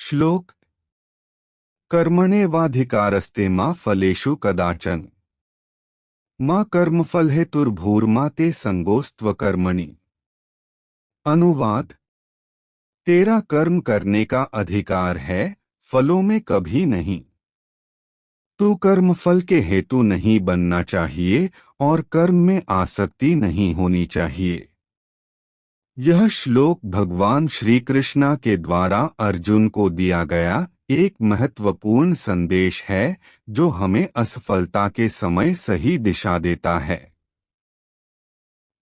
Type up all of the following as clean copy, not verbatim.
श्लोक। कर्मण्येवाधिकारस्ते मा फलेषु कदाचन। मा कर्मफल हेतुर्भूर्मा ते संगोस्त्व कर्मणि। अनुवाद। तेरा कर्म करने का अधिकार है, फलों में कभी नहीं। तू कर्मफल के हेतु नहीं बनना चाहिए और कर्म में आसक्ति नहीं होनी चाहिए। यह श्लोक भगवान श्री कृष्ण के द्वारा अर्जुन को दिया गया एक महत्वपूर्ण संदेश है, जो हमें असफलता के समय सही दिशा देता है।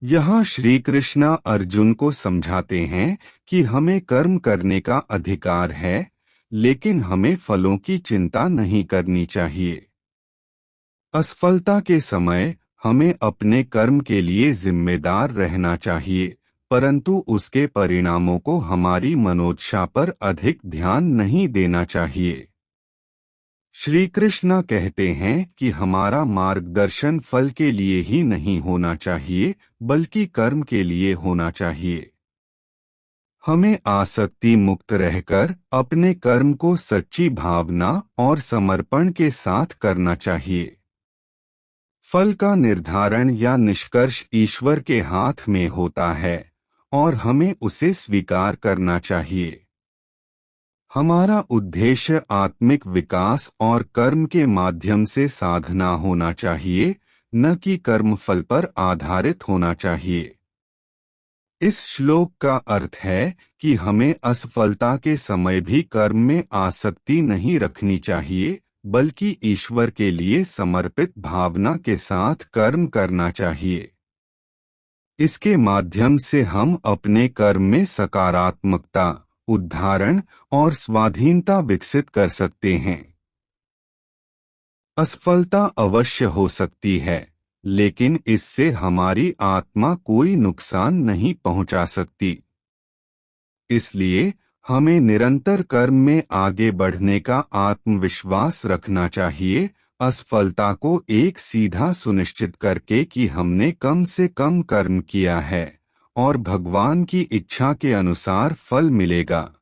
यहाँ श्री कृष्ण अर्जुन को समझाते हैं कि हमें कर्म करने का अधिकार है, लेकिन हमें फलों की चिंता नहीं करनी चाहिए। असफलता के समय हमें अपने कर्म के लिए जिम्मेदार रहना चाहिए, परंतु उसके परिणामों को हमारी मनोदशा पर अधिक ध्यान नहीं देना चाहिए। श्री कृष्ण कहते हैं कि हमारा मार्गदर्शन फल के लिए ही नहीं होना चाहिए, बल्कि कर्म के लिए होना चाहिए। हमें आसक्ति मुक्त रहकर अपने कर्म को सच्ची भावना और समर्पण के साथ करना चाहिए। फल का निर्धारण या निष्कर्ष ईश्वर के हाथ में होता है और हमें उसे स्वीकार करना चाहिए। हमारा उद्देश्य आत्मिक विकास और कर्म के माध्यम से साधना होना चाहिए, न कि कर्मफल पर आधारित होना चाहिए। इस श्लोक का अर्थ है कि हमें असफलता के समय भी कर्म में आसक्ति नहीं रखनी चाहिए, बल्कि ईश्वर के लिए समर्पित भावना के साथ कर्म करना चाहिए। इसके माध्यम से हम अपने कर्म में सकारात्मकता, उद्धारण और स्वाधीनता विकसित कर सकते हैं। असफलता अवश्य हो सकती है, लेकिन इससे हमारी आत्मा कोई नुकसान नहीं पहुंचा सकती। इसलिए हमें निरंतर कर्म में आगे बढ़ने का आत्मविश्वास रखना चाहिए, असफलता को एक सीधा सुनिश्चित करके कि हमने कम से कम कर्म किया है और भगवान की इच्छा के अनुसार फल मिलेगा।